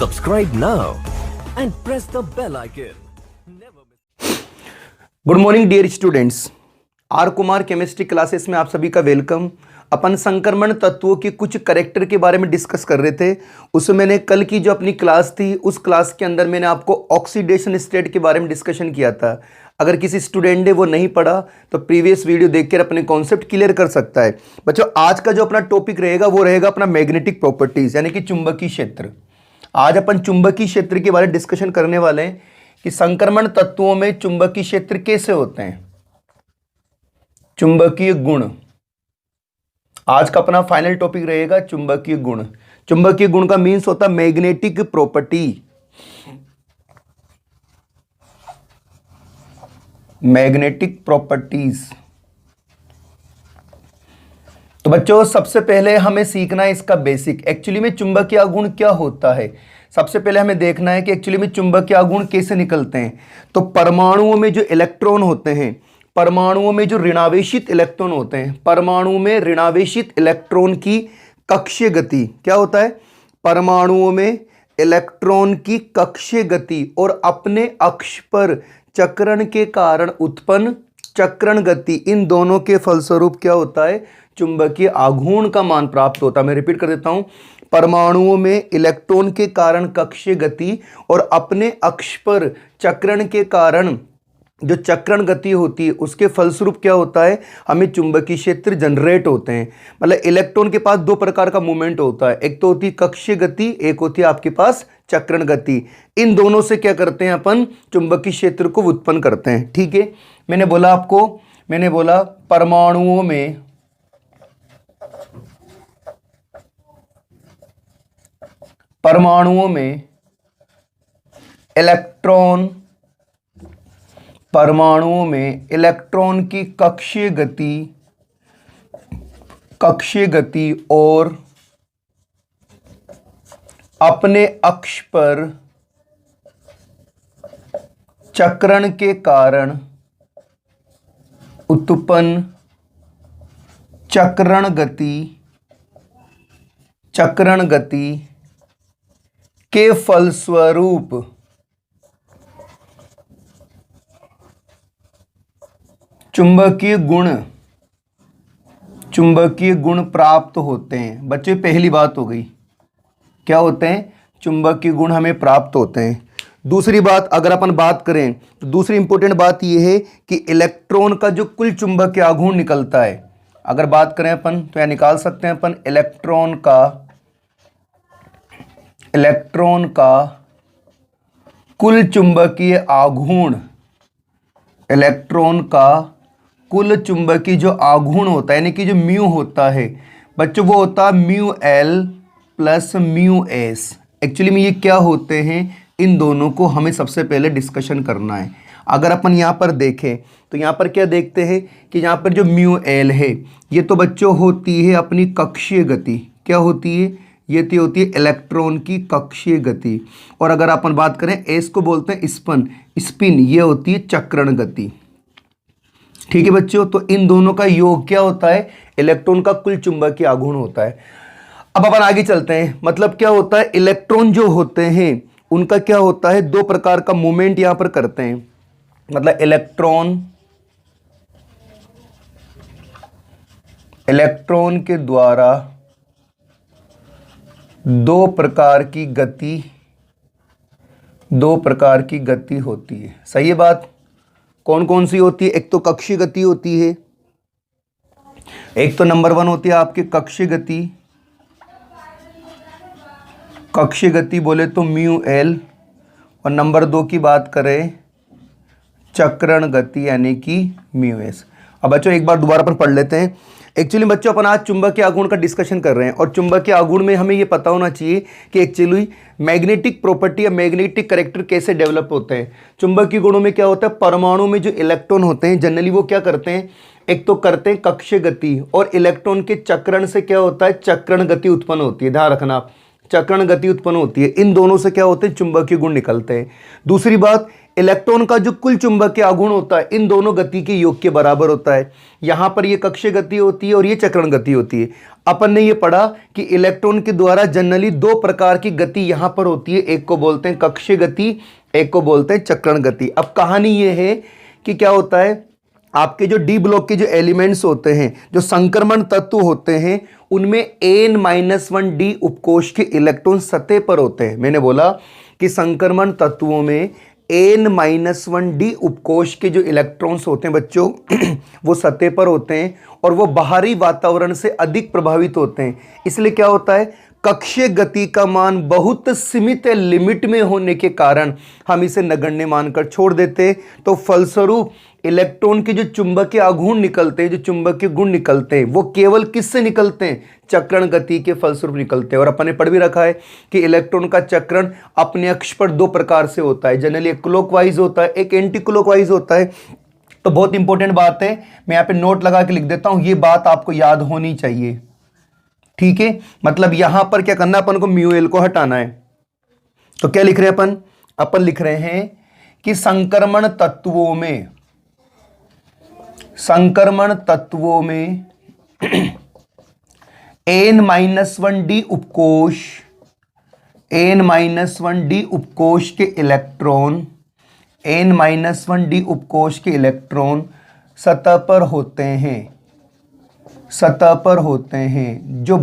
Subscribe now and press the bell icon. Good morning dear students, R Kumar chemistry classes में आप सभी का welcome. अपन संक्रमण तत्वों के कुछ करेक्टर के बारे में डिस्कस कर रहे थे। उसमें मैंने कल की जो अपनी क्लास थी उस क्लास के अंदर मैंने आपको ऑक्सीडेशन स्टेट के बारे में डिस्कशन किया था। अगर किसी स्टूडेंट ने वो नहीं पढ़ा तो प्रीवियस वीडियो देखकर अपने कॉन्सेप्ट क्लियर कर सकता है। बच्चों, आज का जो अपना टॉपिक रहेगा वो रहेगा अपना मैग्नेटिक प्रॉपर्टीज यानी कि चुंबकीय क्षेत्र। आज अपन चुंबकीय क्षेत्र के बारे में डिस्कशन करने वाले हैं कि संक्रमण तत्वों में चुंबकीय क्षेत्र कैसे होते हैं, चुंबकीय गुण। आज का अपना फाइनल टॉपिक रहेगा चुंबकीय गुण। चुंबकीय गुण का मीन्स होता है मैग्नेटिक प्रॉपर्टी। Magnetic properties. तो बच्चों, सबसे पहले हमें सीखना है इसका बेसिक। एक्चुअली में चुंबकीय गुण क्या होता है, सबसे पहले हमें देखना है कि एक्चुअली में चुंबकीय गुण कैसे निकलते हैं। तो परमाणुओं में जो इलेक्ट्रॉन होते हैं, परमाणुओं में जो ऋणावेशित इलेक्ट्रॉन होते हैं, परमाणु में ऋणावेशित इलेक्ट्रॉन की कक्षीय गति क्या होता है, परमाणुओं में इलेक्ट्रॉन की कक्षीय गति और अपने अक्ष पर चक्रण के कारण उत्पन्न चक्रण गति, इन दोनों के फलस्वरूप क्या होता है, चुंबकीय आघूर्ण का मान प्राप्त होता है। मैं रिपीट कर देता हूं, परमाणुओं में इलेक्ट्रॉन के कारण कक्षीय गति और अपने अक्ष पर चक्रण के कारण जो चक्रण गति होती है उसके फलस्वरूप क्या होता है, हमें चुंबकीय क्षेत्र जनरेट होते हैं। मतलब इलेक्ट्रॉन के पास दो प्रकार का मूवमेंट होता है, एक तो होती है कक्षीय गति, एक होती है आपके पास चक्रण गति। इन दोनों से क्या करते हैं अपन, चुंबकीय क्षेत्र को उत्पन्न करते हैं। ठीक है, मैंने बोला परमाणुओं में इलेक्ट्रॉन की कक्षीय गति और अपने अक्ष पर चक्रण के कारण उत्पन्न चक्रण गति के फलस्वरूप चुंबकीय गुण प्राप्त होते हैं। बच्चे, पहली बात हो गई, क्या होते हैं, चुंबकीय गुण हमें प्राप्त होते हैं। दूसरी बात अगर अपन बात करें तो दूसरी इंपॉर्टेंट बात यह है कि इलेक्ट्रॉन का जो कुल चुंबकीय आघूर्ण निकलता है, अगर बात करें अपन तो यह निकाल सकते हैं अपन इलेक्ट्रॉन का कुल चुंबकीय आघूर्ण, इलेक्ट्रॉन का कुल चुंबकीय जो आघूर्ण होता है यानी कि जो म्यू होता है बच्चों, वो होता है mu L plus mu S. Actually में ये क्या होते हैं, इन दोनों को हमें सबसे पहले डिस्कशन करना है। अगर अपन यहाँ पर देखें तो यहाँ पर क्या देखते हैं कि यहाँ पर जो म्यू एल है ये तो बच्चों होती है अपनी कक्षीय गति। क्या होती है, ये होती है इलेक्ट्रॉन की कक्षीय गति। और अगर अपन बात करें एस को बोलते हैं स्पिन, ये होती है चक्रण गति। ठीक है बच्चों, तो इन दोनों का योग क्या होता है, इलेक्ट्रॉन का कुल चुंबकीय आघूर्ण होता है। अब अपन आगे चलते हैं। मतलब क्या होता है, इलेक्ट्रॉन जो होते हैं उनका क्या होता है, दो प्रकार का मूवमेंट यहां पर करते हैं। मतलब इलेक्ट्रॉन के द्वारा दो प्रकार की गति होती है। सही है बात, कौन कौन सी होती है, एक तो कक्षीय गति होती है, एक तो नंबर 1 होती है आपकी कक्षीय गति बोले तो म्यू एल, और नंबर 2 की बात करें चक्रण गति यानी कि म्यू एस। अब बच्चों एक बार दोबारा पर पढ़ लेते हैं। एक्चुअली बच्चों अपन आज चुंबकीय आघूर्ण का डिस्कशन कर रहे हैं और चुंबकीय आघूर्ण में हमें ये पता होना चाहिए कि एक्चुअली मैग्नेटिक प्रॉपर्टी या मैग्नेटिक कैरेक्टर कैसे डेवलप होते हैं। चुंबकीय गुणों में क्या होता है, परमाणु में जो इलेक्ट्रॉन होते हैं जनरली वो क्या करते हैं, एक तो करते हैं कक्षीय गति और इलेक्ट्रॉन के चक्रण से क्या होता है, चक्रण गति उत्पन्न होती है। ध्यान रखना, चक्रण गति उत्पन्न होती है। इन दोनों से क्या होते हैं, चुंबकीय गुण निकलते हैं। दूसरी बात, इलेक्ट्रॉन का जो कुल चुंबकीय आघूर्ण होता है इन दोनों गति के योग के बराबर होता है। यहां पर ये कक्षीय गति होती है और ये चक्रण गति होती है। अपन ने ये पढ़ा कि इलेक्ट्रॉन के द्वारा जनरली दो प्रकार की गति यहां पर होती है, एक को बोलते हैं कक्षीय गति, एक को बोलते हैं चक्रण गति। अब कहानी ये है कि क्या होता है, आपके जो डी ब्लॉक के जो एलिमेंट्स होते हैं, जो संक्रमण तत्व होते हैं, उनमें n-1d उपकोष के इलेक्ट्रॉन सतह पर होते हैं। मैंने बोला कि संक्रमण तत्वों में n-1d उपकोष के जो इलेक्ट्रॉन्स होते हैं बच्चों वो सतह पर होते हैं और वो बाहरी वातावरण से अधिक प्रभावित होते हैं। इसलिए क्या होता है, कक्षीय गति का मान बहुत सीमित लिमिट में होने के कारण हम इसे नगण्य मानकर छोड़ देते हैं। तो फलस्वरूप इलेक्ट्रॉन के जो चुंबकीय आघूर्ण निकलते हैं, जो चुंबकीय गुण निकलते हैं, वो केवल किससे निकलते हैं, चक्रण गति के फलस्वरूप निकलते हैं। और अपन ने पढ़ भी रखा है कि इलेक्ट्रॉन का चक्रण अपने अक्ष पर दो प्रकार से होता है, जनरली एक क्लॉकवाइज होता है, एक एंटी क्लॉकवाइज होता है। तो बहुत इंपॉर्टेंट बात है, मैं यहाँ पे नोट लगा के लिख देता हूं, ये बात आपको याद होनी चाहिए, ठीक है। मतलब यहां पर क्या करना है, अपन को म्यू एल को हटाना है। तो क्या लिख रहे हैं अपन, अपन लिख रहे हैं कि संक्रमण तत्वों में n-1d उपकोष के इलेक्ट्रॉन सतह पर होते हैं, जो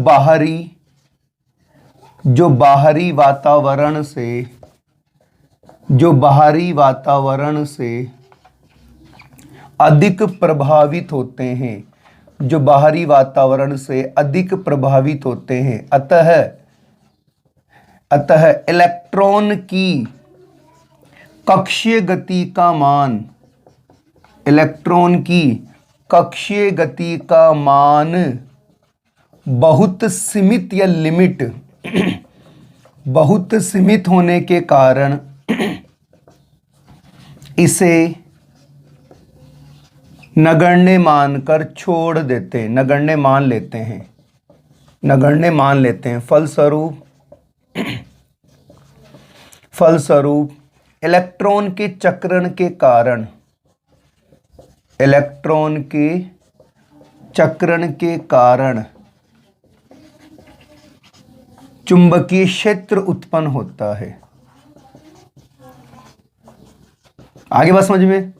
बाहरी वातावरण से अधिक प्रभावित होते हैं, अतः इलेक्ट्रॉन की कक्षीय गति का मान बहुत सीमित या बहुत सीमित होने के कारण इसे नगण्य मानकर छोड़ देते हैं, नगण्य मान लेते हैं। फलस्वरूप इलेक्ट्रॉन के चक्रण के कारण चुंबकीय क्षेत्र उत्पन्न होता है। आगे बात समझ में,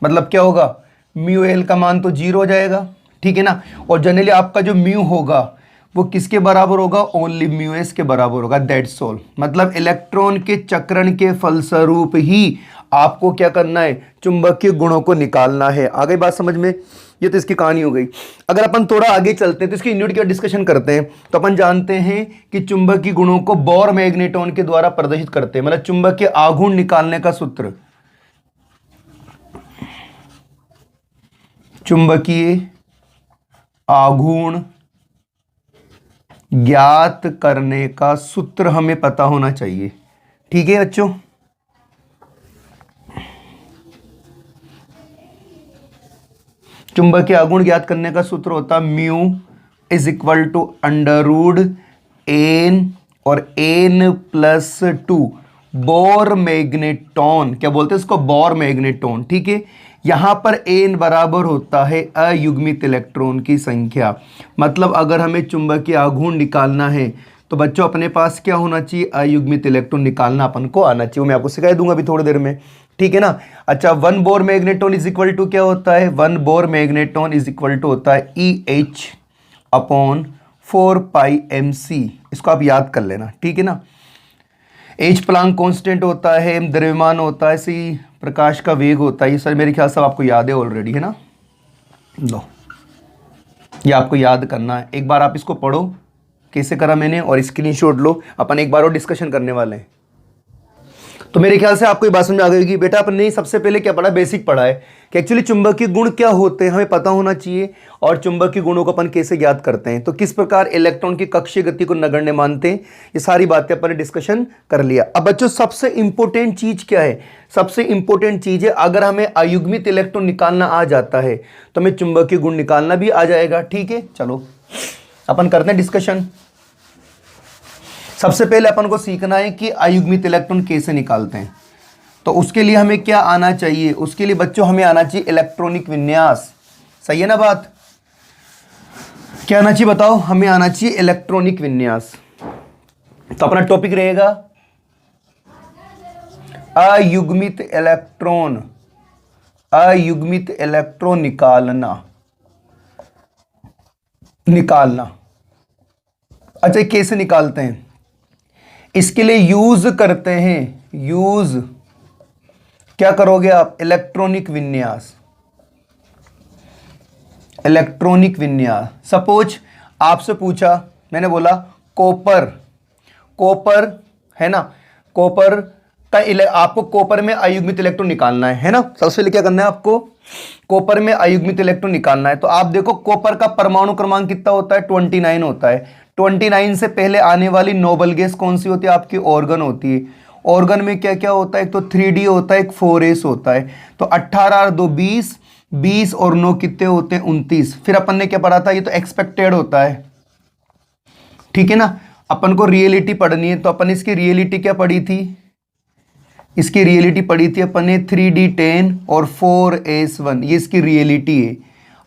मतलब क्या होगा, म्यू एल का मान तो 0 हो जाएगा, ठीक है ना। और जनरली आपका जो म्यू होगा वो किसके बराबर होगा, ओनली म्यू एस के बराबर होगा, दैट्स ऑल। मतलब इलेक्ट्रॉन के चक्रण के फलस्वरूप ही आपको क्या करना है, चुंबकीय गुणों को निकालना है। आगे बात समझ में, ये तो इसकी कहानी हो गई। अगर अपन थोड़ा आगे चलते हैं तो इसकी यूनिट की डिस्कशन करते हैं। तो अपन जानते हैं कि चुंबकीय गुणों को बोर मैग्नेट्रॉन के द्वारा प्रदर्शित करते हैं, मतलब चुंबकीय आघूर्ण निकालने का सूत्र, चुंबकीय आघूर्ण ज्ञात करने का सूत्र हमें पता होना चाहिए, ठीक है बच्चों। चुंबकीय आघूर्ण ज्ञात करने का सूत्र होता है mu is equal to under root n और n+2 बोर मैग्नेट्रॉन, क्या बोलते हैं इसको, बोर मैग्नेट्रॉन, ठीक है। यहां पर n बराबर होता है अयुग्मित इलेक्ट्रॉन की संख्या। मतलब अगर हमें चुंबकीय आघूर्ण निकालना है तो बच्चों अपने पास क्या होना चाहिए, अयुग्मित इलेक्ट्रॉन निकालना अपन को आना चाहिए। मैं आपको सिखा दूंगा अभी थोड़ी देर में, ठीक है ना। अच्छा, 1 Bohr magneton is equal to क्या होता है, 1 Bohr magneton is equal to होता है EH/4πmc। इसको आप याद कर लेना, ठीक है ना। H प्लांक कांस्टेंट होता है, द्रव्यमान होता है, सी प्रकाश का वेग होता है। ये सर मेरे ख्याल से आपको याद है ऑलरेडी, है ना। लो, ये आपको याद करना है। एक बार आप इसको पढ़ो कैसे करा मैंने और स्क्रीनशॉट लो, अपन एक बार और डिस्कशन करने वाले हैं। तो मेरे ख्याल से आपको ये बात समझ आ गई कि बेटा अपन ने सबसे पहले क्या पढ़ा, बेसिक पढ़ा है कि एक्चुअली चुंबकीय गुण क्या होते हैं हमें पता होना चाहिए, और चुंबकीय गुणों को अपन कैसे ज्ञात करते हैं, तो किस प्रकार इलेक्ट्रॉन की कक्षीय गति को नगण्य मानते हैं, ये सारी बातें अपन ने डिस्कशन कर लिया। अब बच्चों सबसे इंपॉर्टेंट चीज क्या है, सबसे इंपॉर्टेंट चीज है अगर हमें अयुग्मित इलेक्ट्रॉन निकालना आ जाता है तो हमें चुंबकीय गुण निकालना भी आ जाएगा, ठीक है। चलो अपन करते हैं डिस्कशन। सबसे पहले अपन को सीखना है कि अयुग्मित इलेक्ट्रॉन कैसे निकालते हैं। तो उसके लिए हमें क्या आना चाहिए? उसके लिए बच्चों हमें आना चाहिए इलेक्ट्रॉनिक विन्यास। सही है ना बात? क्या आना चाहिए बताओ? हमें आना चाहिए इलेक्ट्रॉनिक विन्यास। तो अपना टॉपिक रहेगा अयुग्मित इलेक्ट्रॉन, अयुग्मित इलेक्ट्रॉन निकालना। अच्छा, कैसे निकालते हैं? इसके लिए यूज करते हैं, यूज क्या करोगे आप? इलेक्ट्रॉनिक विन्यास, इलेक्ट्रॉनिक विन्यास। सपोज आपसे पूछा, मैंने बोला कॉपर, कॉपर है ना, कॉपर का आपको कॉपर में अयुग्मित इलेक्ट्रॉन निकालना है ना। सबसे पहले क्या करना है आपको? कॉपर में अयुग्मित इलेक्ट्रॉन निकालना है। तो आप देखो कॉपर का परमाणु क्रमांक कितना होता है? 29 होता है। 29 से पहले आने वाली नोबल गैस कौन सी होती है? आपकी ऑर्गन होती है। ऑर्गन में क्या क्या होता है? एक तो 3D होता है, एक 4s होता है। तो 18 और 2 20, 20 और 9 कितने होते हैं? 29। फिर अपन ने क्या पढ़ा था? ये तो एक्सपेक्टेड होता है, ठीक है ना। अपन को रियलिटी पढ़नी है, तो अपन इसकी रियलिटी क्या पढ़ी थी? इसकी रियलिटी पढ़ी थी अपन ने 3D10 और 4s1, ये इसकी रियलिटी है।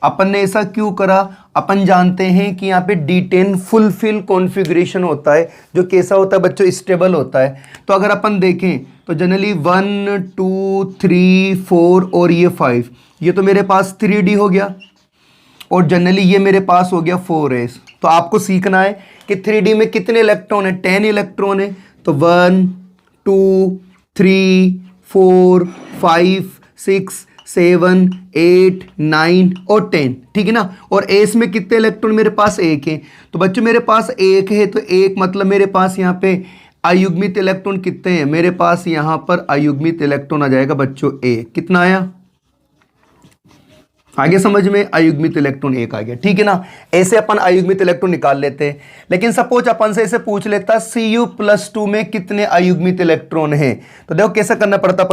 अपन ने ऐसा क्यों करा? अपन जानते हैं कि यहाँ पे D10 फुलफिल कॉन्फ़िगरेशन होता है, जो कैसा होता है बच्चों? स्टेबल होता है। तो अगर अपन देखें तो जनरली 1 2 3 4 और ये 5, ये तो मेरे पास 3D हो गया, और जनरली ये मेरे पास हो गया 4s। तो आपको सीखना है कि 3D में कितने इलेक्ट्रॉन है? 10 इलेक्ट्रॉन है। तो 1 2 3 4 5 6 7 8 9 और 10, ठीक है ना। और एस में कितने इलेक्ट्रॉन? मेरे पास एक है। तो बच्चों मेरे पास एक है, तो एक मतलब मेरे पास यहाँ पे अयुग्मित इलेक्ट्रॉन कितने हैं? मेरे पास यहाँ पर अयुग्मित इलेक्ट्रॉन आ जाएगा बच्चों एक। कितना आया? आगे समझ में? अयुग्मित इलेक्ट्रॉन एक आ गया, ठीक है ना। ऐसे अपन अयुग्मित इलेक्ट्रॉन निकाल लेते हैं। लेकिन सपोज अपन से ऐसे पूछ लेता Cu+2 में कितने अयुग्मित इलेक्ट्रॉन हैं? तो देखो कैसे करना पड़ता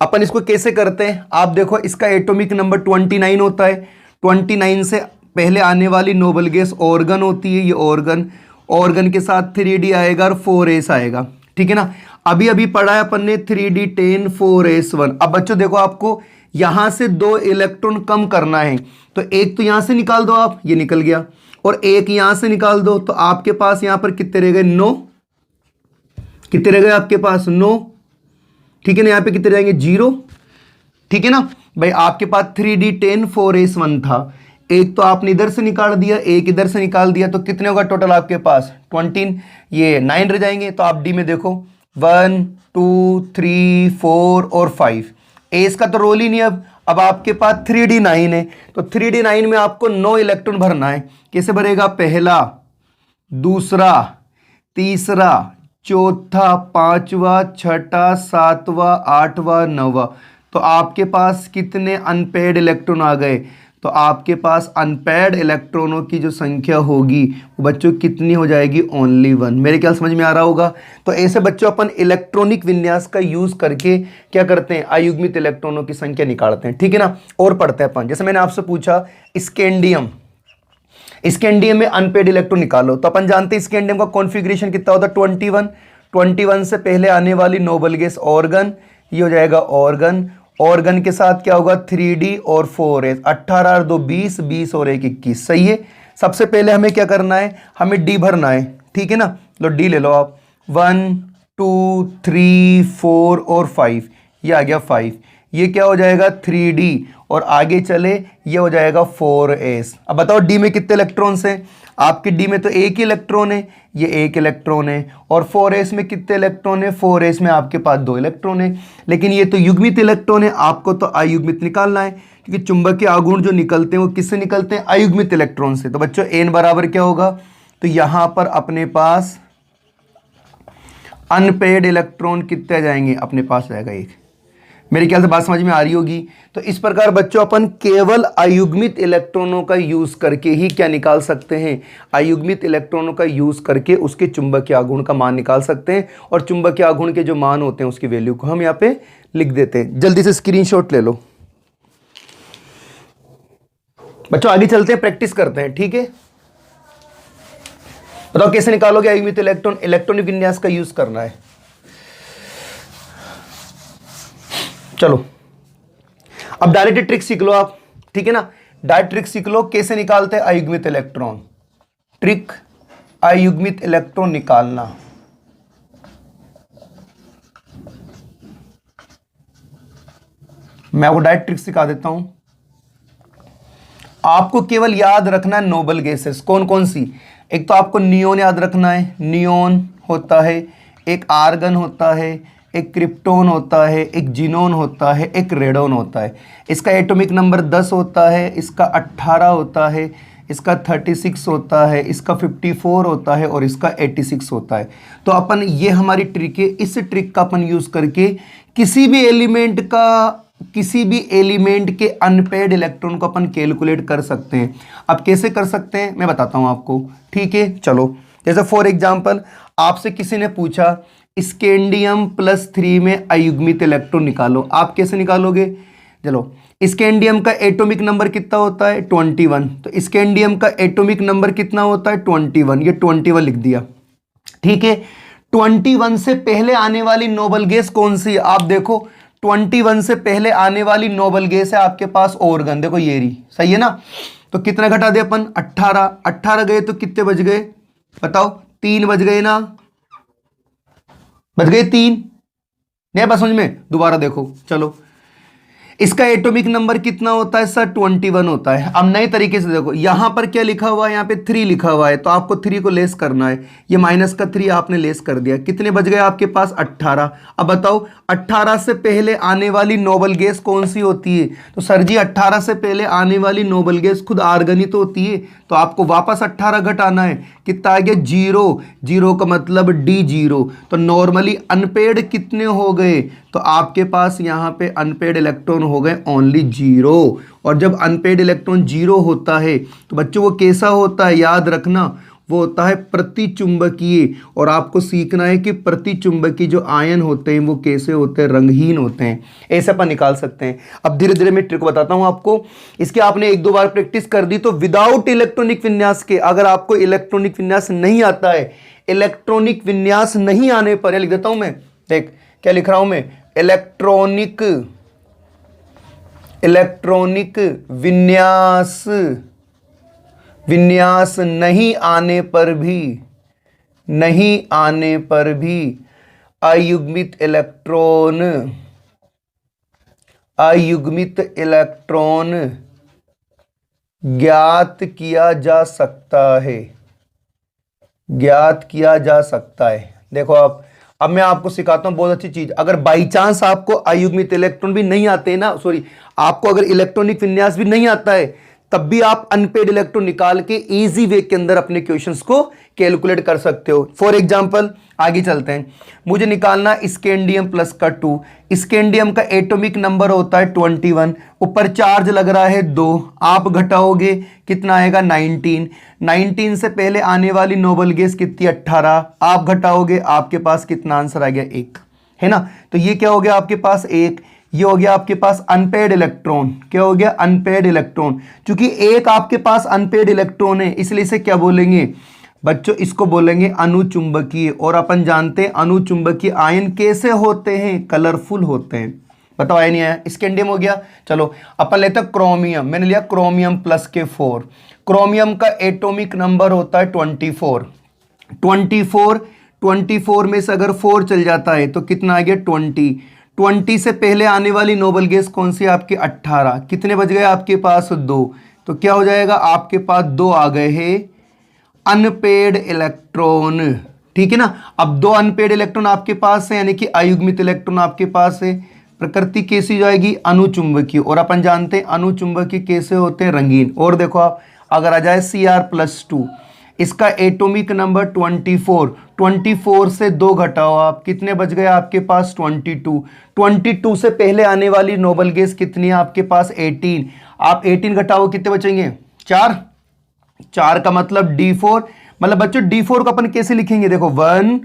अपन इसको कैसे करते हैं? आप देखो, इसका एटॉमिक नंबर 29 होता है। 29 से पहले आने वाली नोबल गैस ऑर्गन होती है, ये ऑर्गन, ऑर्गन के साथ 3D आएगा और 4s आएगा, ठीक है ना। अभी अभी पढ़ा है अपन ने 3D10 4s1। अब बच्चों देखो, आपको यहां से 2 इलेक्ट्रॉन कम करना है, तो एक तो यहां से निकाल दो आप, ये निकल गया, और एक यहां से निकाल दो, तो आपके पास यहां पर कितने रह गए? 9। कितने रह गए आपके पास? 9, ठीक है ना। यहां पे कितने रहेंगे? 0, ठीक है ना भाई। आपके पास 3D10 4s1 था, एक तो आपने इधर से निकाल दिया, एक इधर से निकाल दिया, तो कितने होगा टोटल आपके पास? 20, ये 9 रह जाएंगे। तो आप डी में देखो 1 2 3 4 और 5, एस का तो रोल ही नहीं। अब आपके पास 3D9 है, तो 3D9 में आपको 9 इलेक्ट्रॉन भरना है। कैसे भरेगा? पहला, दूसरा, तीसरा, चौथा, पांचवा, छठा, सातवां, आठवां, नौवां। तो आपके पास कितने अनपेड इलेक्ट्रॉन आ गए? तो आपके पास अनपेड इलेक्ट्रॉनों की जो संख्या होगी वो बच्चों कितनी हो जाएगी? ओनली 1। मेरे ख्याल समझ में आ रहा होगा। तो ऐसे बच्चों अपन इलेक्ट्रॉनिक विन्यास का यूज करके क्या करते हैं? अयुग्मित इलेक्ट्रॉनों की संख्या निकालते हैं, ठीक है ना। और पढ़ते हैं अपन, जैसे मैंने आपसे पूछा स्कैंडियम, स्कैंडियम में अनपेड इलेक्ट्रॉन निकालो। तो अपन जानते हैं स्कैंडियम का कॉन्फ़िगरेशन कितना होता है? 21। 21 से पहले आने वाली नोबल गैस ऑर्गन, ये हो जाएगा ऑर्गन, ऑर्गन के साथ क्या होगा? 3D और 4s। 18 और 2 20, 20 और 1 21। सही है। सबसे पहले हमें क्या करना है? हमें डी भरना है, ठीक है ना। लो डी ले लो आप। 1 2 3 4 और 5, ये आ गया 5। ये क्या हो जाएगा? 3D, और आगे चले ये हो जाएगा 4s। अब बताओ डी में कितने इलेक्ट्रॉन्स हैं? आपके डी में तो एक ही इलेक्ट्रॉन है, ये एक इलेक्ट्रॉन है। और 4s में कितने इलेक्ट्रॉन है? 4s में आपके पास 2 इलेक्ट्रॉन है। लेकिन ये तो युग्मित इलेक्ट्रॉन है, आपको तो अयुग्मित निकालना है, क्योंकि चुंबकीय आघूर्ण जो निकलते हैं वो किससे निकलते हैं? अयुग्मित इलेक्ट्रॉन से। तो बच्चों n बराबर क्या होगा? तो यहां पर अपने पास अनपेड इलेक्ट्रॉन कितने आ जाएंगे? अपने पास रहेगा 1। मेरे ख्याल से बात समझ में आ रही होगी। तो इस प्रकार बच्चों अपन केवल अयुग्मित इलेक्ट्रॉनों का यूज करके ही क्या निकाल सकते हैं? अयुग्मित इलेक्ट्रॉनों का यूज करके उसके चुंबकीय आघूर्ण का मान निकाल सकते हैं, और चुंबकीय आघूर्ण के जो मान होते हैं उसकी वैल्यू को हम यहाँ पे लिख देते हैं। जल्दी से स्क्रीनशॉट ले लो बच्चों, आगे चलते हैं, प्रैक्टिस करते हैं, ठीक है। बताओ कैसे निकालोगे अयुग्मित इलेक्ट्रॉन? इलेक्ट्रॉनिक विन्यास का यूज करना है। चलो अब डायरेक्ट ट्रिक सीख लो आप, ठीक है ना। डायरेक्ट ट्रिक सीख लो, कैसे निकालते हैं अयुग्मित इलेक्ट्रॉन। ट्रिक अयुग्मित इलेक्ट्रॉन निकालना। मैं आपको डायरेक्ट ट्रिक सिखा देता हूं। आपको केवल याद रखना है नोबल गैसेस कौन कौन सी। एक तो आपको नियोन याद रखना है, नियोन होता है, एक आर्गन होता है, एक क्रिप्टोन होता है, एक जीनोन होता है, एक रेडोन होता है। इसका एटॉमिक नंबर 10 होता है, इसका 18 होता है, इसका 36 होता है, इसका 54 होता है और इसका 86 होता है। तो अपन ये हमारी ट्रिक है, इस ट्रिक का अपन यूज करके किसी भी एलिमेंट के अनपेयर्ड इलेक्ट्रॉन को अपन कैलकुलेट कर सकते हैं। अब कैसे कर सकते हैं मैं बताता हूं आपको, ठीक है। चलो जैसे फॉर एग्जांपल आपसे किसी ने पूछा स्कैंडियम +3 में अयुग्मित इलेक्ट्रॉन निकालो, आप कैसे निकालोगे। चलो स्कैंडियम का एटॉमिक नंबर कितना होता है 21, तो स्कैंडियम का एटॉमिक नंबर कितना होता है 21, ये 21 लिख दिया, ठीक है। 21 से पहले आने वाली नोबल गैस कौन सी है, आप देखो 21 से पहले आने वाली नोबल गैस है आपके पास ऑर्गन, देखो ये रही, सही है ना। तो कितना घटा दे अपन 18 गए तो कितने बच गए बताओ, 3 बच गए ना, बच गए 3, नहीं बस समझ में, दोबारा देखो। चलो इसका एटॉमिक नंबर कितना होता है सर 21 होता है। अब नए तरीके से देखो, यहां पर क्या लिखा हुआ है, यहां पे 3 लिखा हुआ है, तो आपको 3 को लेस करना है, ये माइनस का 3 आपने लेस कर दिया, कितने बच गए आपके पास 18। अब बताओ 18 से पहले आने वाली नोबल गैस कौन सी होती है, तो सर जी 18 से पहले आने वाली नोबल गैस खुद आर्गन ही तो होती है, तो आपको वापस 18 घटाना है, कितना आ गया 0, 0 का मतलब D0। तो नॉर्मली अनपेयर्ड कितने हो गए, तो आपके पास यहाँ पे अनपेयर्ड इलेक्ट्रॉन हो गए ओनली 0। और जब अनपेयर्ड इलेक्ट्रॉन 0 होता है तो बच्चों वो कैसा होता है याद रखना, वो होता है प्रतिचुंबकीय। और आपको सीखना है कि प्रतिचुंबकीय जो आयन होते हैं वो कैसे होते हैं, रंगहीन होते हैं, ऐसे अपन निकाल सकते हैं। अब धीरे धीरे मैं ट्रिक बताता हूं आपको, इसके आपने 1-2 बार प्रैक्टिस कर दी तो विदाउट इलेक्ट्रॉनिक विन्यास के, अगर आपको इलेक्ट्रॉनिक विन्यास नहीं आता है, इलेक्ट्रॉनिक विन्यास नहीं आने पर, लिख देता हूं मैं, देख क्या लिख रहा हूं मैं, इलेक्ट्रॉनिक विन्यास नहीं आने पर भी अयुग्मित इलेक्ट्रॉन ज्ञात किया जा सकता है। देखो अब मैं आपको सिखाता हूं बहुत अच्छी चीज, अगर बाई चांस आपको अयुग्मित इलेक्ट्रॉन भी नहीं आते ना, सॉरी आपको अगर इलेक्ट्रॉनिक विन्यास भी नहीं आता है, तब भी आप अनपेड इलेक्ट्रॉन निकाल के इजी वे के अंदर अपने क्वेश्चंस को कैलकुलेट कर सकते हो। फॉर एग्जांपल आगे चलते हैं, मुझे निकालना स्कैंडियम प्लस का 2, स्कैंडियम का एटॉमिक नंबर होता है 21, ऊपर चार्ज लग रहा है 2, आप घटाओगे कितना आएगा 19, 19 से पहले आने वाली नोबल गैस कितनी 18, आप घटाओगे आपके पास कितना आंसर आ गया 1, है ना। तो ये क्या हो गया आपके पास 1, ये हो गया आपके पास अनपेयर्ड इलेक्ट्रॉन, क्या हो गया अनपेयर्ड इलेक्ट्रॉन। क्योंकि एक आपके पास अनपेयर्ड इलेक्ट्रॉन है इसलिए इसे क्या बोलेंगे बच्चों, इसको बोलेंगे अनुचुंबकीय। और अपन जानते हैं अनुचुंबकीय आयन कैसे होते हैं, कलरफुल होते हैं। बताओ आया नहीं आया, स्कैंडियम हो गया। चलो अपन लेते हैं क्रोमियम, मैंने लिया क्रोमियम प्लस के 4, क्रोमियम का एटॉमिक नंबर होता है 24, 24 में से अगर 4 चल जाता है तो कितना आ गया 20, 20 से पहले आने वाली नोबल गैस कौन सी आपकी 18, कितने बच गए आपके पास 2, तो क्या हो जाएगा आपके पास 2 आ गए हैं अनपेड इलेक्ट्रॉन, ठीक है ना। अब 2 अनपेड इलेक्ट्रॉन आपके पास है, यानी कि अयुग्मित इलेक्ट्रॉन आपके पास है। प्रकृति कैसी जाएगी अनुचुंबकीय, और अपन जानते हैं अनुचुंबकीय कैसे होते हैं रंगीन। और देखो आप अगर आ जाए Cr+2, इसका एटॉमिक नंबर 24, 24 से 2 घटाओ आप, कितने बच गए आपके पास 22, 22 से पहले आने वाली नोबल गैस कितनी है आपके पास 18, आप 18 घटाओ कितने बचेंगे 4, 4 का मतलब D4, मतलब बच्चों D4 को अपन कैसे लिखेंगे, देखो 1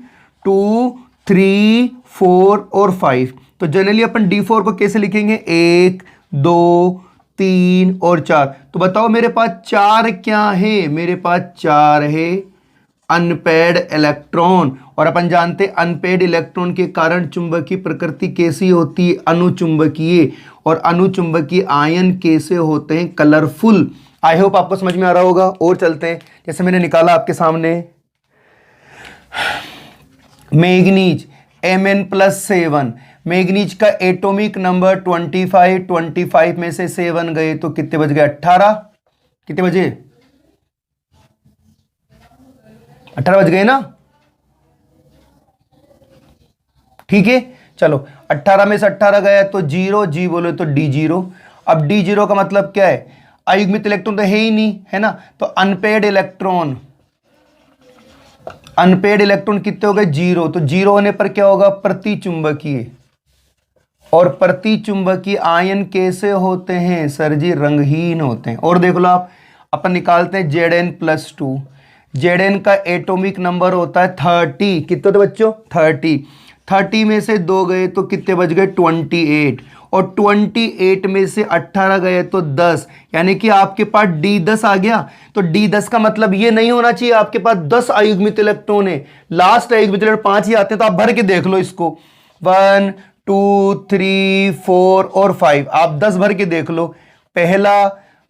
2 3 4 और 5, तो जनरली अपन D4 को कैसे लिखेंगे 1 2 3 और 4। तो बताओ मेरे पास 4 क्या है, मेरे पास 4 है अनपेड इलेक्ट्रॉन, और अपन जानते हैं अनपेड इलेक्ट्रॉन के कारण चुंबकीय प्रकृति कैसी होती है, अनुचुंबकीय, और अनुचुंबकीय आयन कैसे होते हैं, कलरफुल। आई होप आपको समझ में आ रहा होगा। और चलते हैं, जैसे मैंने निकाला आपके सामने मैग्नीज Mn+7, मैग्नीज का एटॉमिक नंबर 25 में से 7 गए तो कितने बच गए, 18। कितने बजे, 18 बज गए ना, ठीक है। चलो 18 में से 18 गया तो 0, जी बोले तो D0। अब D0 का मतलब क्या है, अयुग्मित इलेक्ट्रॉन तो है ही नहीं, है ना, तो अनपेड इलेक्ट्रॉन, अनपेड इलेक्ट्रॉन कितने हो गए, 0। तो 0 होने पर क्या होगा, प्रतिचुंबकीय, और प्रतिचुंबकीय आयन कैसे होते हैं सर जी, रंगहीन होते हैं। और देख लो आप, अपन निकालते हैं Zn+2, Zn का एटॉमिक नंबर होता है 30। कितने होते बच्चों, 30 में से 2 गए तो कितने बच गए, 28, और 28 में से 18 गए तो 10, यानी कि आपके पास D10 आ गया। तो D10 का मतलब ये नहीं होना चाहिए आपके पास 10 अयुग्मित इलेक्ट्रॉन है, लास्ट अयुग्मित इलेक्ट्रॉन 5 ही आते हैं, तो आप भर के देख लो इसको, 1 2 3 4 और 5, आप 10 भर के देख लो, पहला,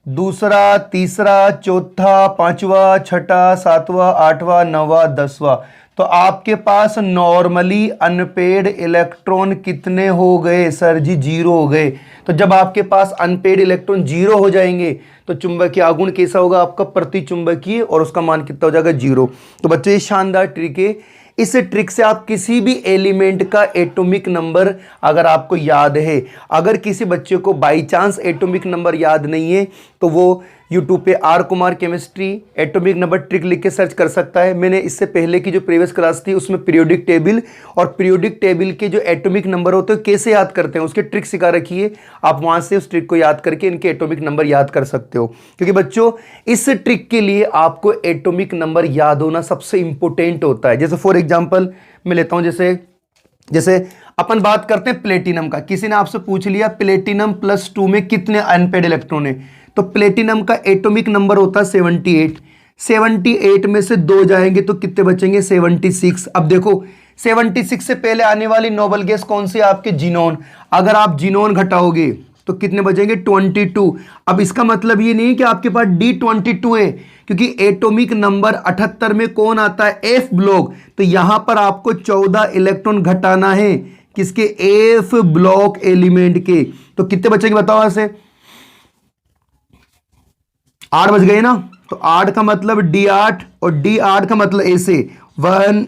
दूसरा, तीसरा, चौथा, पांचवा, छठा, सातवां, आठवां, नौवां, 10वां। तो आपके पास नॉर्मली अनपेड इलेक्ट्रॉन कितने हो गए सर जी, 0 हो गए। तो जब आपके पास अनपेड इलेक्ट्रॉन 0 हो जाएंगे तो चुंबकीय आघूर्ण कैसा होगा आपका, प्रतिचुंबकीय, और उसका मान कितना हो जाएगा, 0। तो बच्चों ये शानदार ट्रिक है। इस ट्रिक से आप किसी भी एलिमेंट का एटॉमिक नंबर अगर आपको याद है, अगर किसी बच्चे को बाई चांस एटॉमिक नंबर याद नहीं है तो वो यूट्यूब पे R Kumar chemistry atomic number trick लिख के सर्च कर सकता है। मैंने इससे पहले की जो प्रीवियस क्लास थी उसमें पीरियोडिक टेबल और पीरियोडिक टेबल के जो एटॉमिक नंबर होते हैं कैसे याद करते हैं उसके ट्रिक सिखा रखी है। आप वहां से उस ट्रिक को याद करके इनके एटॉमिक नंबर याद कर सकते हो, क्योंकि बच्चों इस ट्रिक के लिए आपको एटॉमिक नंबर याद होना सबसे इंपॉर्टेंट होता है। जैसे फॉर एग्जाम्पल मैं लेता हूं, जैसे अपन बात करते हैं प्लेटिनम का। किसी ने आपसे पूछ लिया प्लेटिनम +2 में कितने अनपेड इलेक्ट्रॉन है, तो प्लेटिनम का एटॉमिक नंबर होता है 78। 78 में से 2 जाएंगे तो कितने बचेंगे, 76। अब देखो 76 से पहले आने वाली नोबल गैस कौन सी है आपके, जिनोन। अगर आप जिनोन घटाओगे तो कितने बचेंगे, 22। अब इसका मतलब ये नहीं कि आपके पास D22 है, क्योंकि एटॉमिक नंबर 78 में कौन आता है, F ब्लॉक। तो यहां पर आपको 14 इलेक्ट्रॉन घटाना है, किसके, F ब्लॉक एलिमेंट के। तो कितने बचेंगे बताओ ऐसे, 8 बज गए ना। तो 8 का मतलब D8 और D8 का मतलब ऐसे 1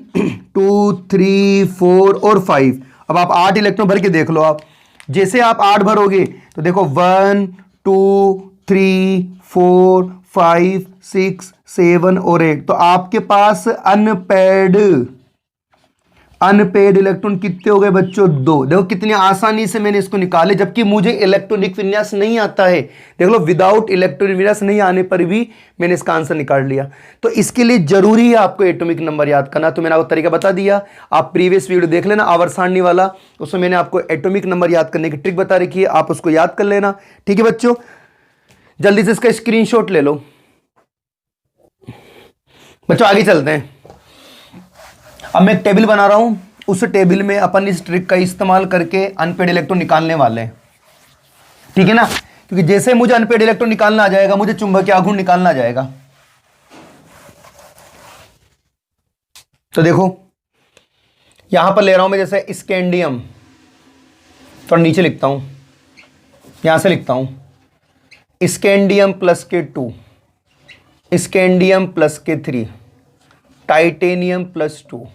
2 3 4 और 5। अब आप 8 इलेक्ट्रॉन भर के देख लो। आप जैसे आप 8 भरोगे तो देखो 1 2 3 4 5 6 7 और 8, तो आपके पास अनपेड इलेक्ट्रॉन कितने हो गए बच्चों, 2। देखो कितनी आसानी से मैंने इसको निकाले, जबकि मुझे इलेक्ट्रॉनिक विन्यास नहीं आता है। देख लो विदाउट इलेक्ट्रॉनिक विन्यास नहीं आने पर भी मैंने इसका आंसर निकाल लिया। तो इसके लिए जरूरी है आपको एटॉमिक नंबर याद करना। तो मैंने आपको तरीका बता दिया, आप प्रीवियस वीडियो देख लेना आवर्त सारणी वाला, उसमें मैंने आपको एटॉमिक नंबर याद करने की ट्रिक बता रखी है, आप उसको याद कर लेना। ठीक है बच्चों, जल्दी से इसका स्क्रीनशॉट ले लो। बच्चों आगे चलते हैं। अब मैं एक टेबल बना रहा हूं, उस टेबल में अपन इस ट्रिक का इस्तेमाल करके अनपेड इलेक्ट्रॉन निकालने वाले हैं, ठीक है ना। क्योंकि जैसे मुझे अनपेड इलेक्ट्रॉन निकालना आ जाएगा, मुझे चुंबकीय आघूर्ण निकालना आ जाएगा। तो देखो यहां पर ले रहा हूं मैं, जैसे स्कैंडियम, थोड़ा नीचे लिखता हूं, यहां से लिखता हूं scandium +2, scandium +3, titanium +2,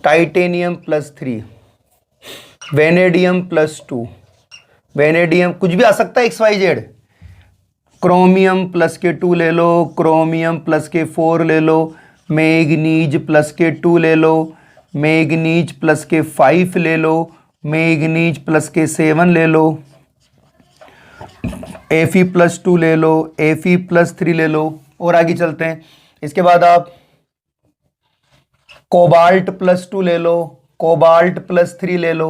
titanium +3, vanadium +2, vanadium कुछ भी आ सकता है XYZ, क्रोमियम +2 ले लो, क्रोमियम +4 ले लो, मैग्नीज +2 ले लो, मैग्नीज +5 ले लो, मैग्नीज +7 ले लो, Fe+2 ले लो, Fe+3 ले लो। और आगे चलते हैं। इसके बाद आप कोबाल्ट +2 ले लो, कोबाल्ट +3 ले लो,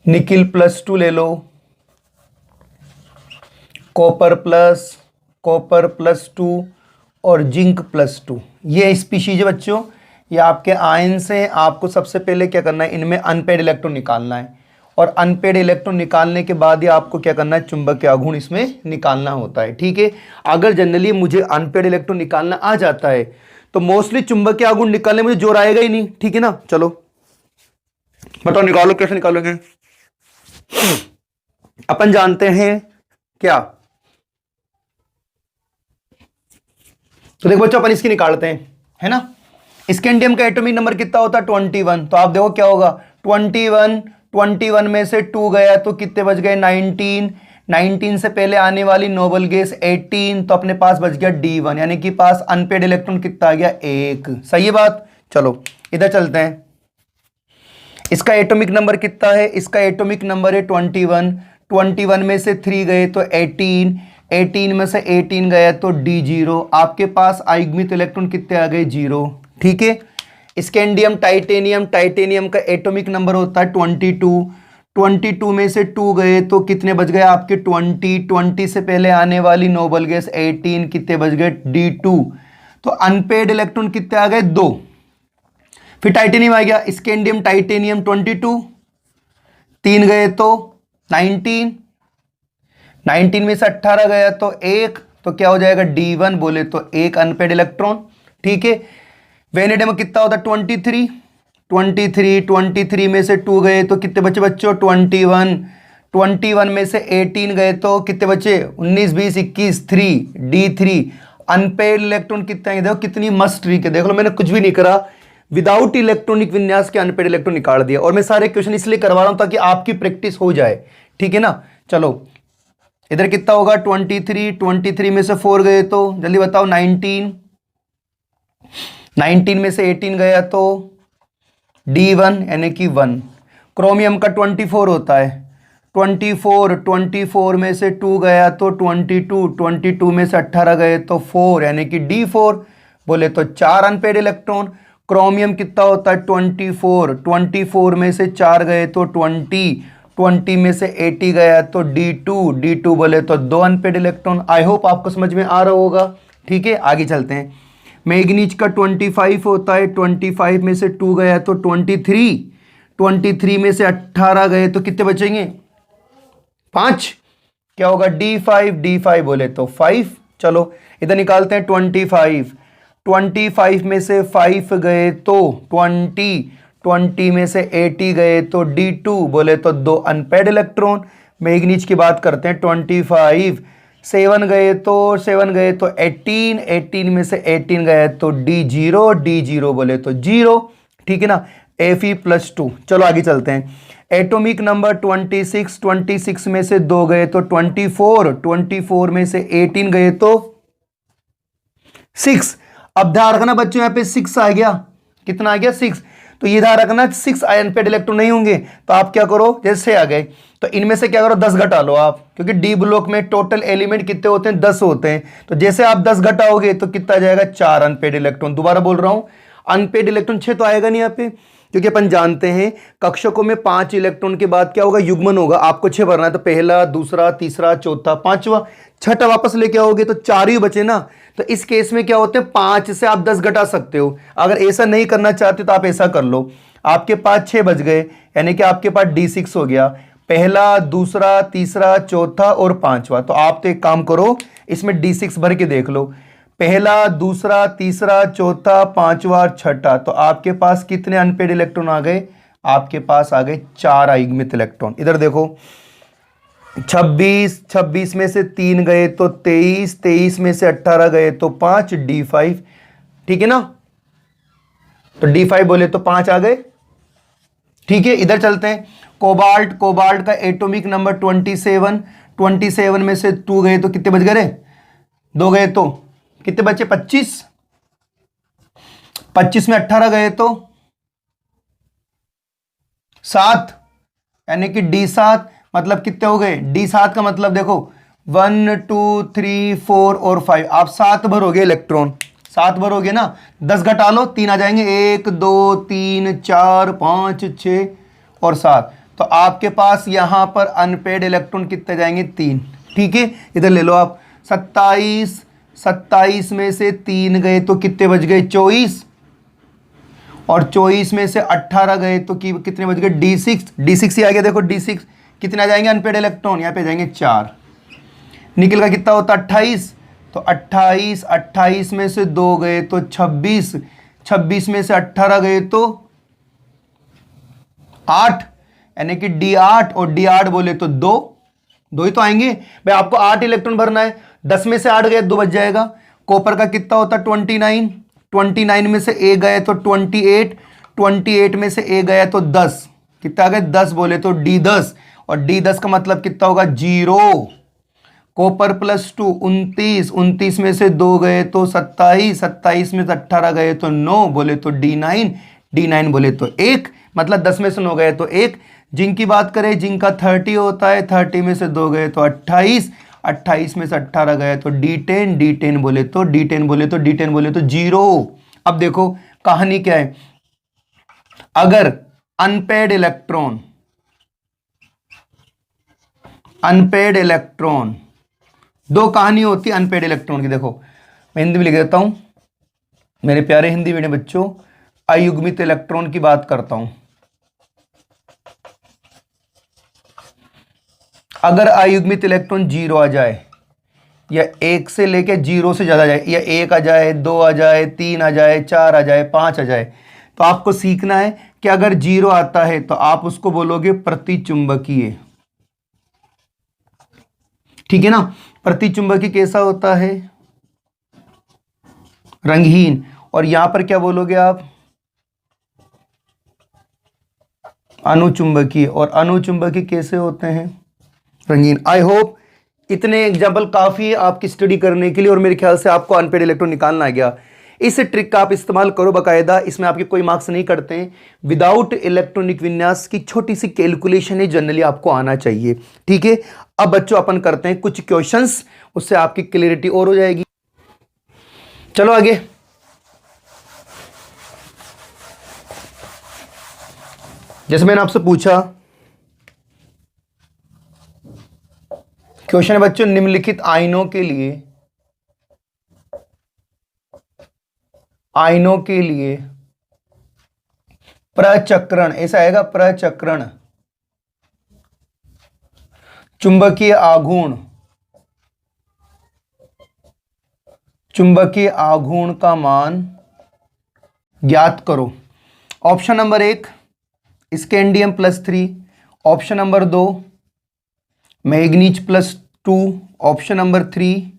निकिल +2 ले लो, कॉपर +2 और जिंक +2। ये स्पीशीज है बच्चों, ये आपके आयंस हैं। आपको सबसे पहले क्या करना है, इनमें अनपेड इलेक्ट्रॉन निकालना है और अनपेड इलेक्ट्रॉन निकालने के बाद ही आपको क्या करना है, चुंबकीय आघूर्ण इसमें निकालना होता है। ठीक है, अगर जनरली मुझे अनपेड इलेक्ट्रॉन निकालना आ जाता है तो मोस्टली चुंबकीय आघूर्ण निकालने में मुझे जोर आएगा ही नहीं। ठीक है ना, चलो बताओ निकालो, कैसे निकालोगे? अपन जानते हैं क्या, तो देखो बच्चों अपन इसकी निकालते हैं, है ना। स्कैंडियम का एटॉमिक नंबर कितना होता है? 21। तो आप देखो क्या होगा, 21 में से 2 गया तो कितने बच गए? 19 से पहले आने वाली नोबल गैस 18, तो अपने पास बच गया D1, यानी कि पास अनपेड इलेक्ट्रॉन कितना आ गया? 1। सही है बात। चलो इधर चलते हैं, इसका एटॉमिक नंबर कितना है? इसका एटॉमिक नंबर है 21 में से 3 गए तो 18 में से 18 गया तो D0। आपके पास आयुग्मित इलेक्ट्रॉन कितने आ गए? 0। ठीक है, स्कैंडियम टाइटेनियम का एटॉमिक नंबर होता है 22 में से 2 गए तो कितने बच गए आपके? 20 से पहले आने वाली नोबल गैस 18, कितने बच गए? D2। तो अनपेड इलेक्ट्रॉन कितने आ गए? 2। फिर टाइटेनियम आ गया, स्कैंडियम टाइटेनियम 22, 3 गए तो 19 में से 18 गया तो 1, तो क्या हो जाएगा? D1 बोले तो 1 अनपेड इलेक्ट्रॉन। ठीक है, वेनेडियम कितना होता है? 23 में से 2 गए तो कितने बचे बच्चों? 21 में से 18 गए तो कितने बचे? 19 20 21 3 D3। अनपेड इलेक्ट्रॉन कितना है? देखो कितनी मस्त ट्रिक है, देख लो मैंने कुछ भी नहीं करा, विदाउट इलेक्ट्रॉनिक विन्यास के अनपेड इलेक्ट्रॉन निकाल दिया। और मैं सारे क्वेश्चन इसलिए करवा रहा हूं ताकि आपकी प्रैक्टिस हो जाए। ठीक है ना, चलो इधर कितना होगा? 23 में से 4 गए तो जल्दी बताओ? 19 में से 18 गया तो D1 यानी कि 1। क्रोमियम का 24 होता है, 24 में से 2 गया तो 22 में से 18 गए तो 4 यानी कि D4 बोले तो 4 अनपेड इलेक्ट्रॉन। क्रोमियम कितना होता है? 24 में से 4 गए तो 20 में से 80 गया तो D2 बोले तो 2 अनपेड इलेक्ट्रॉन। आई होप आपको समझ में आ रहा होगा। ठीक है, आगे चलते हैं। मैग्नीज का 25 होता है, 25 में से 2 गया तो 23 में से 18 गए तो कितने बचेंगे? 5। क्या होगा? D5 बोले तो 5। चलो इधर निकालते हैं 25 में से 5 गए तो 20 में से 80 गए तो D2 बोले तो 2 अनपेड इलेक्ट्रॉन। मैग्नीज की बात करते हैं, 25 7 गए तो 18 में से 18 गए तो D0 बोले तो 0। ठीक है ना, Fe+2। चलो आगे चलते हैं। एटॉमिक नंबर 26 में से 2 गए तो 24 में से 18 गए तो 6। अब ध्यान रखना बच्चों, यहां पे 6 आ गया, कितना आ गया? 6। तो ये ध्यान रखना 6 अनपेड इलेक्ट्रॉन नहीं होंगे, तो आप क्या करो, जैसे आ गए तो इनमें से क्या करो? 10 घटा लो आप, क्योंकि डी ब्लॉक में टोटल एलिमेंट कितने होते हैं? 10 होते हैं। तो जैसे आप 10 घटाओगे तो कितना जाएगा? 4 अनपेड इलेक्ट्रॉन। दोबारा बोल रहा हूं, अनपेड इलेक्ट्रॉन 6 तो आएगा नहीं यहाँ पे, क्योंकि अपन जानते हैं कक्षकों में 5 इलेक्ट्रॉन के बाद क्या होगा? युग्मन होगा। आपको 6 भरना है, तो पहला, दूसरा, तीसरा, चौथा, पांचवा, छठा वापस लेके आओगे तो 4 ही बचे ना। तो इस केस में क्या होते हैं? 5 से आप 10 घटा सकते हो। अगर ऐसा नहीं करना चाहते तो आप ऐसा कर लो, आपके पास 6 बच गए, यानी कि आपके पास D6 हो गया, पहला, दूसरा, तीसरा, चौथा और पांचवा। तो आप तो एक काम करो, इसमें D6 भर के देख लो, पहला, दूसरा, तीसरा, चौथा, पांचवा, छठा। तो आपके पास कितने अनपेड इलेक्ट्रॉन आ गए? आपके पास आ गए 4 अयुग्मित इलेक्ट्रॉन। इधर देखो, 26 में से 3 गए तो 23 में से 18 गए तो 5, D5। ठीक है ना, तो D5 बोले तो 5 आ गए। ठीक है, इधर चलते हैं। कोबाल्ट का एटॉमिक नंबर 27 में से 2 गए तो कितने बच गए? 2 गए तो कितने बचे? 25 में 18 गए तो 7, यानी कि D7। मतलब कितने हो गए? D7 का मतलब देखो 1 2 3 4 और 5, आप 7 भरोगे इलेक्ट्रॉन, 7 भरोगे ना, 10 घटा लो, 3 आ जाएंगे, 1 2 3 4 5 6 और 7। तो आपके पास यहां पर अनपेड इलेक्ट्रॉन कितने जाएंगे? 3। ठीक है, इधर ले लो आप, 27 27 में से 3 गए तो कितने बच गए? 24। और 24 में से 18 गए तो कितने बच गए? D6 ही आ गया। देखो D6 कितने आ जाएंगे अनपेड इलेक्ट्रॉन? यहाँ पे जाएंगे 4। निकल का कितना होता? 28। तो 28 में से 2 गए तो 26 में से 18 गए तो 8, यानी कि D8। और D8 बोले तो 2 ही तो आएंगे भाई। आपको 8 इलेक्ट्रॉन भरना है, 10 में से 8 गए 2 बच जाएगा। कॉपर का कितना होता? 29 में से A गए तो 28 में से A गया तो 10, कितना आ गए? 10 बोले तो D10। और D10 का मतलब कितना होगा? 0। कॉपर +2 29 में से 2 गए तो 27 में से 18 गए तो 9 बोले तो D9 बोले तो 1, मतलब 10 में से 9 गए तो 1। जिंक की बात करें, जिंक का 30 होता है, 30 में से 2 गए तो 28 में से 18 गए तो D10 बोले तो 0। अब देखो कहानी क्या है। अगर अनपेड इलेक्ट्रॉन, दो कहानी होती है अनपेड इलेक्ट्रॉन की। देखो मैं हिंदी में लिख देता हूं, मेरे प्यारे हिंदी मीडियम बच्चों। अयुग्मित इलेक्ट्रॉन की बात करता हूं। अगर अयुग्मित इलेक्ट्रॉन 0 आ जाए, या 1 से लेके 0 से ज्यादा जाए, या 1 आ जाए, 2 आ जाए, 3 आ जाए, 4 आ जाए, 5 आ जाए, तो आपको सीखना है कि अगर 0 आता है तो आप उसको बोलोगे प्रतिचुंबकीय। ठीक है ना? प्रतिचुंबकीय कैसा होता है? रंगहीन। और यहां पर क्या बोलोगे आप? अनुचुंबकीय। और अनुचुंबकीय कैसे होते हैं? रंगीन। आई होप इतने एग्जाम्पल काफी है आपकी स्टडी करने के लिए, और मेरे ख्याल से आपको अनपेड इलेक्ट्रॉन निकालना आ गया। इस ट्रिक का आप इस्तेमाल करो बाकायदा, इसमें आपके कोई मार्क्स नहीं करते हैं। विदाउट इलेक्ट्रॉनिक विन्यास की छोटी सी कैलकुलेशन है, जनरली आपको आना चाहिए। ठीक है, अब बच्चों अपन करते हैं कुछ क्वेश्चंस, उससे आपकी क्लियरिटी और हो जाएगी। चलो आगे। जैसे मैंने आपसे पूछा, क्वेश्चन है बच्चों, निम्नलिखित आयनों के लिए प्रचक्रण, ऐसा आएगा प्रचक्रण, चुंबकीय आघूर्ण का मान ज्ञात करो। Option number 1 scandium +3, option number 2 manganese +2, option number 3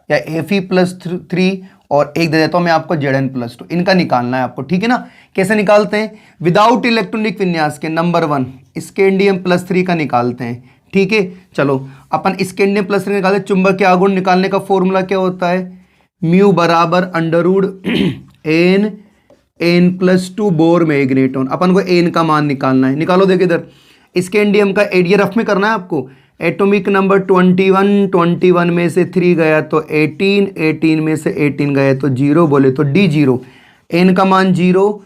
या Fe+3, और एक दे देता हूं मैं आपको Zn+2। इनका निकालना है आपको। ठीक है ना? कैसे निकालते हैं? विदाउट इलेक्ट्रॉनिक विन्यास के। नंबर 1 स्कैंडियम +3 का निकालते हैं। ठीक है, चलो अपन स्कैंडियम +3 निकालते हैं। चुंबकीय आघूर्ण निकालने का फॉर्मूला क्या होता है? म्यू बराबर √n+2 बोर मैग्नेटॉन। अपन को n का मान निकालना है। निकालो। देखिए इधर स्कैंडियम का एरिया रफ में करना है आपको। एटॉमिक नंबर 21 में से 3 गया तो 18 में से 18 गया तो 0 बोले तो D0। n का मान 0,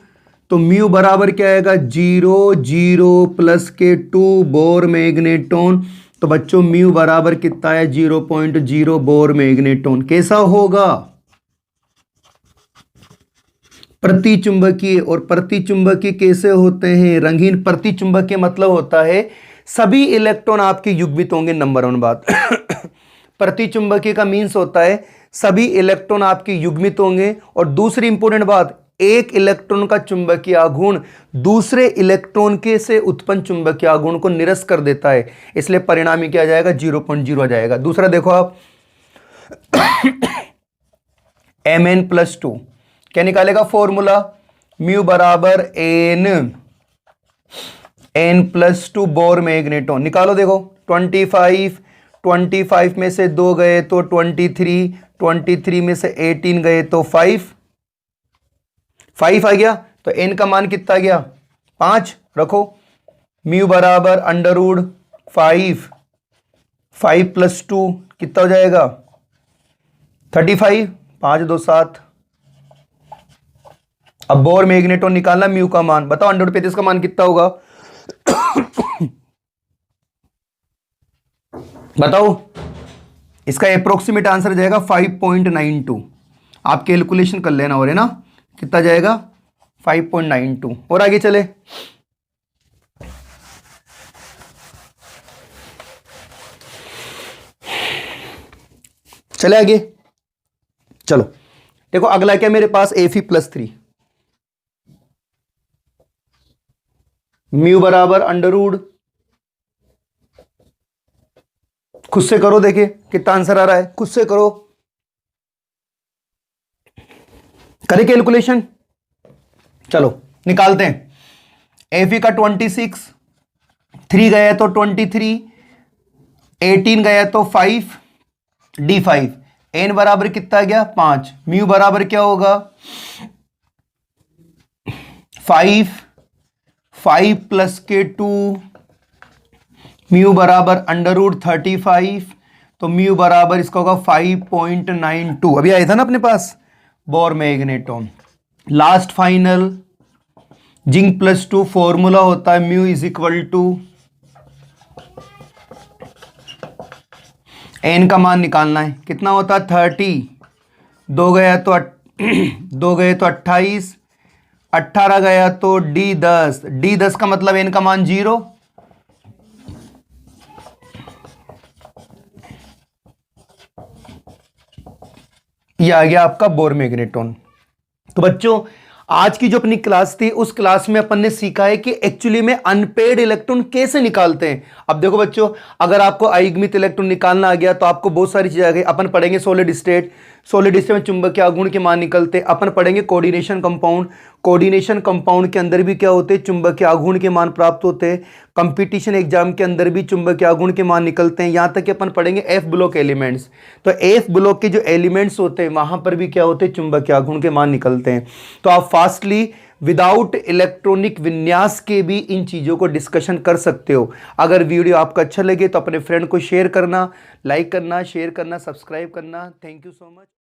तो म्यू बराबर क्या आएगा? 0 प्लस के 2 बोर मैग्नेटॉन। तो बच्चों म्यू बराबर कितना है? 0.0 बोर मैग्नेटॉन। कैसा होगा? प्रतिचुंबकीय। और प्रतिचुंबकीय कैसे होते हैं? रंगीन। प्रतिचुंबकीय मतलब होता है सभी इलेक्ट्रॉन आपके युग्मित होंगे। नंबर 1 बात। प्रतिचुंबकीय का मीन्स होता है सभी इलेक्ट्रॉन आपके युग्मित होंगे। और दूसरी इंपॉर्टेंट बात, एक इलेक्ट्रॉन का चुंबकीय आघूर्ण दूसरे इलेक्ट्रॉन के से उत्पन्न चुंबकीय आघूर्ण को निरस्त कर देता है, इसलिए परिणामी क्या आ जाएगा? 0.0 आ जाएगा। दूसरा देखो आप Mn+2 क्या निकालेगा फॉर्मूला? म्यू बराबर n+2 बोर मैग्नेटॉन। निकालो। देखो 25 में से 2 गए तो 23 में से 18 गए तो 5 आ गया। तो n का मान कितना आ गया? 5 रखो। म्यू बराबर √5 + 2 कितना हो जाएगा? 35। 5 2 7। अब बोर मैग्नेटॉन निकालना म्यू का मान। बताओ √35 का मान कितना होगा? बताओ इसका अप्रोक्सीमेट आंसर जाएगा 5.92। आप कैलकुलेशन कर लेना, और है ना, कितना जाएगा 5.92। और आगे चले, चले आगे, चलो देखो अगला क्या मेरे पास, Fe+3 म्यू बराबर अंडर रूट, खुद से करो, देखिए कितना आंसर आ रहा है, खुद से करो, करें कैलकुलेशन। चलो निकालते हैं। Fe का 26, 3 गया तो 23, 18 गया तो 5, D5, n बराबर कितना गया 5, म्यू बराबर क्या होगा 5 प्लस के 2, म्यू बराबर अंडर रूट 35, तो म्यू बराबर इसका होगा 5.92। अभी आया था ना अपने पास बोर मैग्नेटॉन। लास्ट फाइनल जिंक+2 फॉर्मूला होता है mu is equal to, N का मान निकालना है, कितना होता है 30, 2 गया तो 28, 18 गया तो D10 का मतलब एन का मान 0, ये आ गया आपका बोर मैग्नेटॉन। तो बच्चों आज की जो अपनी क्लास थी उस क्लास में अपन ने सीखा है कि एक्चुअली में अनपेड इलेक्ट्रॉन कैसे निकालते हैं। अब देखो बच्चों, अगर आपको अयुग्मित इलेक्ट्रॉन निकालना आ गया तो आपको बहुत सारी चीजें आ गई। अपन पढ़ेंगे सॉलिड स्टेट में चुंबकीय आघूर्ण के मान निकलते हैं। अपन पढ़ेंगे कोऑर्डिनेशन कंपाउंड के अंदर भी क्या होते हैं, चुंबकीय आघूर्ण के मान प्राप्त होते हैं। कंपटीशन एग्जाम के अंदर भी चुंबकीय आघूर्ण के मान निकलते हैं। यहां तक कि अपन पढ़ेंगे एफ ब्लॉक एलिमेंट्स, तो एफ ब्लॉक के जो एलिमेंट्स होते हैं वहां पर भी क्या होते हैं, चुंबकीय आघूर्ण के मान निकलते हैं। तो आप फास्टली विदाउट इलेक्ट्रॉनिक विन्यास के भी इन चीज़ों को डिस्कशन कर सकते हो। अगर वीडियो आपको अच्छा लगे तो अपने फ्रेंड को शेयर करना, लाइक करना, शेयर करना, सब्सक्राइब करना। Thank you so much.